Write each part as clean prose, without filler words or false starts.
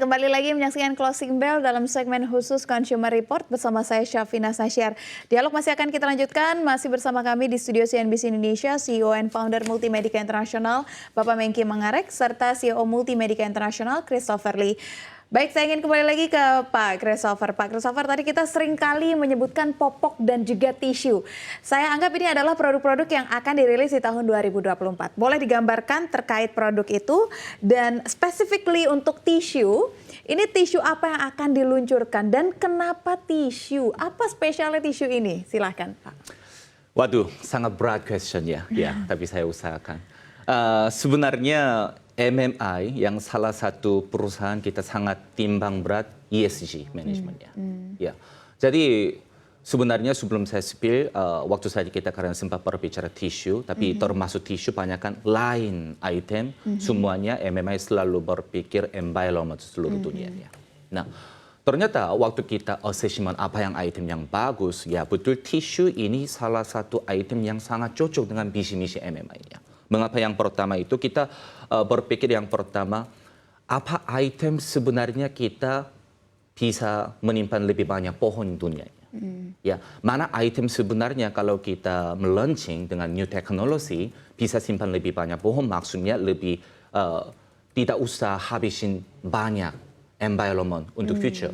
Anda kembali lagi menyaksikan Closing Bell dalam segmen khusus Consumer Report bersama saya Syafina Nasyar. Dialog masih akan kita lanjutkan, masih bersama kami di studio CNBC Indonesia, CEO and Founder Multimedica International, Bapak Menkki Mangarek, serta CEO Multimedica International, Christopher Lee. Baik, saya ingin kembali lagi ke Pak Christopher. Pak Christopher, tadi kita sering kali menyebutkan popok dan juga tisu. Saya anggap ini adalah produk-produk yang akan dirilis di tahun 2024. Boleh digambarkan terkait produk itu dan specifically untuk tisu, ini tisu apa yang akan diluncurkan dan kenapa tisu? Apa spesialnya tisu ini? Silahkan, Pak. Waduh, sangat berat question ya, tapi saya usahakan. Sebenarnya MMI yang salah satu perusahaan kita sangat timbang berat ESG manajemennya. Ya, jadi sebenarnya sebelum saya spill, waktu saja kita karena sempat berbicara tisu, tapi termasuk tisu banyak kan lain item, semuanya MMI selalu berpikir environment seluruh dunia. Nah, ternyata waktu kita assessment apa yang item yang bagus, ya betul tisu ini salah satu item yang sangat cocok dengan visi misi MMI-nya. Mengapa yang pertama itu kita berpikir yang pertama, apa item sebenarnya kita bisa menyimpan lebih banyak pohon dunianya. Ya, mana item sebenarnya kalau kita melaunching dengan new technology bisa simpan lebih banyak pohon, maksudnya lebih tidak usah habisin banyak environment untuk future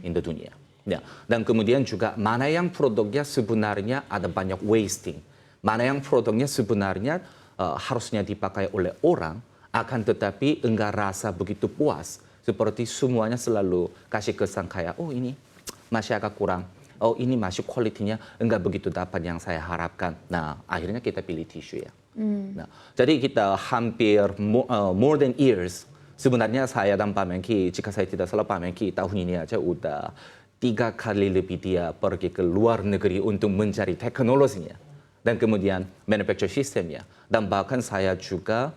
in the dunia. Ya, dan kemudian juga mana yang produknya sebenarnya ada banyak wasting, mana yang produknya sebenarnya harusnya dipakai oleh orang, akan tetapi enggak rasa begitu puas. Seperti semuanya selalu kasih kesan kayak, oh ini masih agak kurang, oh ini masih kualitinya enggak begitu dapat yang saya harapkan. Nah, akhirnya kita pilih tisu ya. Nah, jadi kita hampir more than years, sebenarnya saya dan Pak Menkki, jika saya tidak salah Pak Menkki tahun ini aja udah 3 kali lebih dia pergi ke luar negeri untuk mencari teknologinya. Dan kemudian manufacture systemnya. Dan bahkan saya juga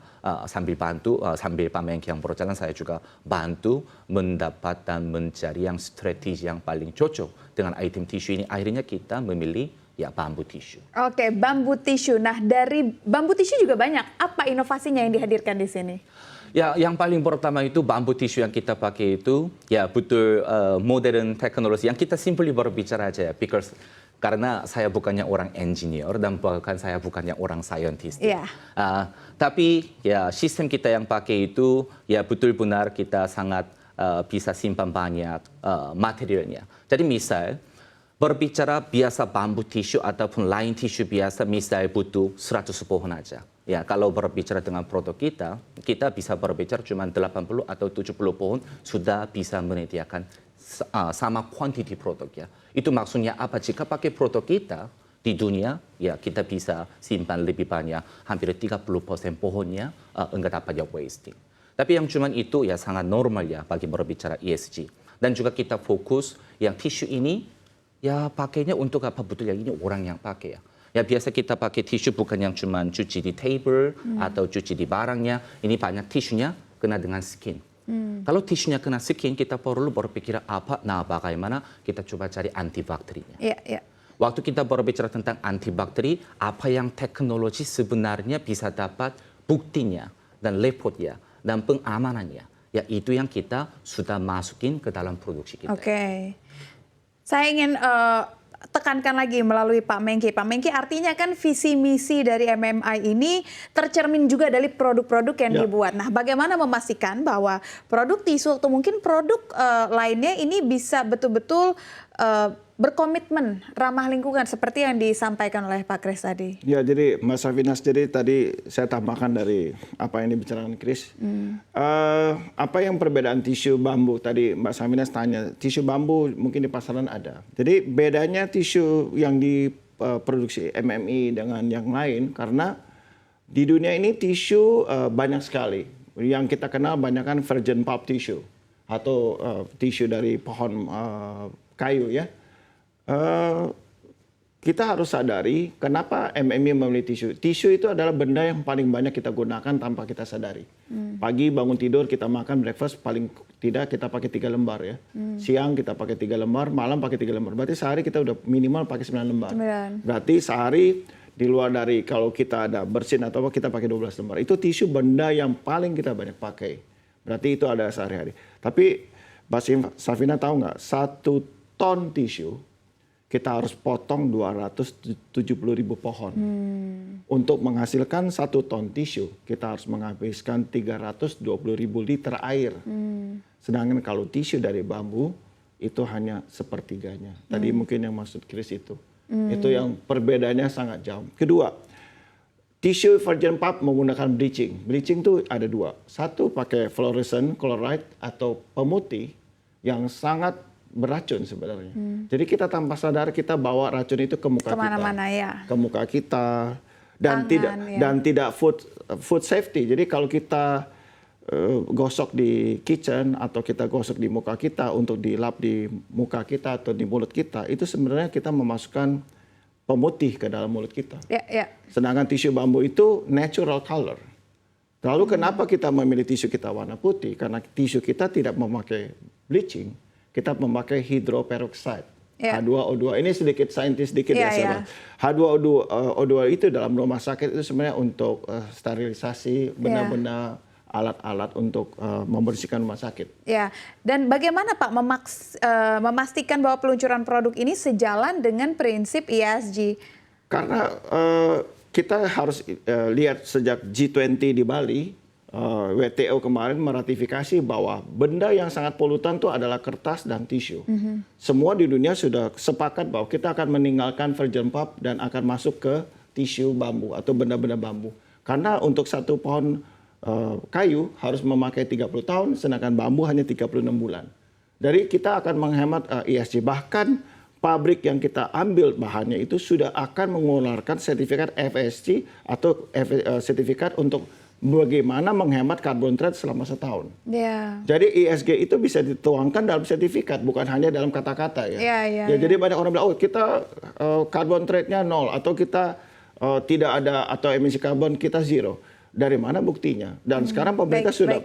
sambil bantu, sambil Pak Menkki yang berjalan, saya juga bantu mendapat dan mencari yang strategi yang paling cocok dengan item tisu ini. Akhirnya kita memilih ya bambu tisu. Oke, bambu tisu. Nah, dari bambu tisu juga banyak. Apa inovasinya yang dihadirkan di sini? Ya, yang paling pertama itu bambu tisu yang kita pakai itu ya betul modern teknologi yang kita simply berbicara aja ya, because karena saya bukannya orang engineer dan bahkan saya bukannya orang scientist. Tapi ya sistem kita yang pakai itu ya betul benar kita sangat bisa simpan banyak materialnya. Jadi misal berbicara biasa bambu tisu ataupun lain tisu biasa misal butuh 100 pohon aja. Ya, kalau berbicara dengan produk kita bisa berbicara cuma 80 atau 70 pohon sudah bisa menyediakan sama quantity produknya. Itu maksudnya apa? Jika pakai produk kita di dunia, ya kita bisa simpan lebih banyak, hampir 30% pohonnya enggak dapat wasting. Tapi yang cuma itu ya sangat normal ya bagi berbicara ESG. Dan juga kita fokus yang tisu ini ya pakainya untuk apa betul yang ini orang yang pakai ya. Ya biasa kita pakai tisu bukan yang cuma cuci di table atau cuci di barangnya. Ini banyak tisunya kena dengan skin. Kalau tisunya kena skin, kita perlu berpikir apa, nah bagaimana kita coba cari antibakterinya. Waktu kita berbicara tentang antibakteri, apa yang teknologi sebenarnya bisa dapat buktinya dan reportnya dan pengamanannya. Ya itu yang kita sudah masukin ke dalam produksi kita. Oke. Saya ingin tekankan lagi melalui Pak Menkki. Pak Menkki, artinya kan visi misi dari MMI ini tercermin juga dari produk-produk yang dibuat. Nah, bagaimana memastikan bahwa produk tisu atau mungkin produk lainnya ini bisa betul-betul berkomitmen ramah lingkungan seperti yang disampaikan oleh Pak Chris tadi? Ya, jadi Mas Safinas, jadi tadi saya tambahkan dari apa yang dibicarakan Chris. Apa yang perbedaan tisu bambu tadi Mbak Safinas tanya, tisu bambu mungkin di pasaran ada. Jadi bedanya tisu yang diproduksi MMI dengan yang lain karena di dunia ini tisu banyak sekali. Yang kita kenal banyak kan virgin pulp tissue atau tisu dari pohon kayu ya. Kita harus sadari kenapa MMI memilih tisu. Tisu itu adalah benda yang paling banyak kita gunakan tanpa kita sadari. Pagi bangun tidur kita makan breakfast paling tidak kita pakai 3 lembar ya. Siang kita pakai 3 lembar, malam pakai 3 lembar. Berarti sehari kita udah minimal pakai 9 lembar. Berarti sehari di luar dari kalau kita ada bersin atau apa kita pakai 12 lembar. Itu tisu benda yang paling kita banyak pakai. Berarti itu ada sehari-hari. Tapi Mbak Safina tahu nggak, 1 ton tisu kita harus potong 270.000 pohon. Untuk menghasilkan 1 ton tisu, kita harus menghabiskan 320.000 liter air. Sedangkan kalau tisu dari bambu, itu hanya sepertiganya. Tadi mungkin yang maksud Chris itu. Itu yang perbedaannya sangat jauh. Kedua, tisu virgin pulp menggunakan bleaching. Bleaching itu ada 2. Satu pakai fluorescent chloride atau pemutih yang sangat beracun sebenarnya. Jadi kita tanpa sadar kita bawa racun itu ke muka Kemana-mana, kita, ya. ke muka kita, dan Tangan, tidak food safety. Jadi kalau kita gosok di kitchen atau kita gosok di muka kita untuk dilap di muka kita atau di mulut kita, itu sebenarnya kita memasukkan pemutih ke dalam mulut kita. Sedangkan tisu bambu itu natural color. Lalu kenapa kita memilih tisu kita warna putih? Karena tisu kita tidak memakai bleaching, kita memakai hydroperoxide. H2O2, ini sedikit saintis sedikit ya. H2O2 itu dalam rumah sakit itu sebenarnya untuk sterilisasi benda-benda, alat-alat untuk membersihkan rumah sakit. Ya, dan bagaimana Pak memastikan bahwa peluncuran produk ini sejalan dengan prinsip ESG? Karena kita harus lihat sejak G20 di Bali, WTO kemarin meratifikasi bahwa benda yang sangat polutan itu adalah kertas dan tisu. Semua di dunia sudah sepakat bahwa kita akan meninggalkan virgin pulp dan akan masuk ke tisu bambu atau benda-benda bambu. Karena untuk 1 pohon kayu harus memakai 30 tahun, sedangkan bambu hanya 36 bulan. Jadi kita akan menghemat ESG. Bahkan pabrik yang kita ambil bahannya itu sudah akan mengeluarkan sertifikat FSC atau sertifikat untuk bagaimana menghemat carbon trade selama 1 tahun. Jadi ESG itu bisa dituangkan dalam sertifikat, bukan hanya dalam kata-kata ya. Jadi banyak orang bilang, oh kita carbon trade-nya 0 atau kita tidak ada atau emisi karbon kita 0. Dari mana buktinya? Dan sekarang pemerintah sudah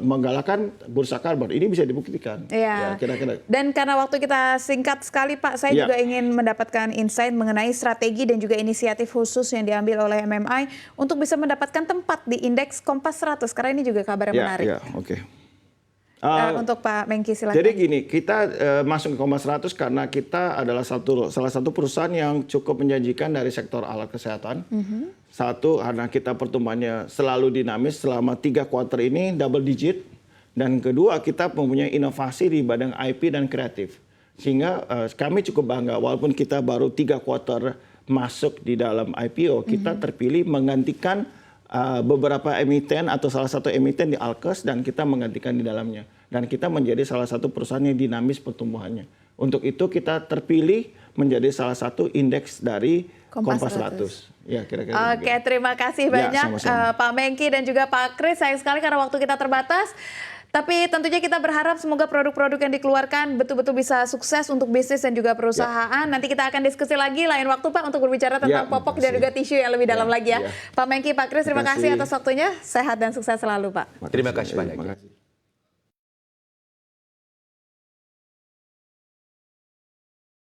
menggalakkan bursa karbon. Ini bisa dibuktikan. Ya, kira-kira. Dan karena waktu kita singkat sekali Pak, saya juga ingin mendapatkan insight mengenai strategi dan juga inisiatif khusus yang diambil oleh MMI untuk bisa mendapatkan tempat di indeks Kompas 100. Karena ini juga kabar yang menarik. Untuk Pak Menkki silakan. Jadi gini, kita masuk ke Kompas 100 karena kita adalah salah satu perusahaan yang cukup menjanjikan dari sektor alat kesehatan. Satu, karena kita pertumbuhannya selalu dinamis selama 3 kuartal ini double digit. Dan kedua, kita mempunyai inovasi di bidang IP dan kreatif. Sehingga kami cukup bangga, walaupun kita baru 3 kuartal masuk di dalam IPO, kita terpilih menggantikan beberapa emiten atau salah satu emiten di Alkes dan kita menggantikan di dalamnya. Dan kita menjadi salah satu perusahaan yang dinamis pertumbuhannya. Untuk itu kita terpilih menjadi salah satu indeks dari Kompas 100. Ya, kira-kira. Oke, terima kasih banyak Pak Menkki dan juga Pak Chris. Sayang sekali karena waktu kita terbatas. Tapi tentunya kita berharap semoga produk-produk yang dikeluarkan betul-betul bisa sukses untuk bisnis dan juga perusahaan. Nanti kita akan diskusi lagi lain waktu Pak untuk berbicara tentang popok dan juga tisu yang lebih dalam lagi ya. Pak Menkki, Pak Chris, terima kasih atas waktunya. Sehat dan sukses selalu Pak. Terima kasih banyak.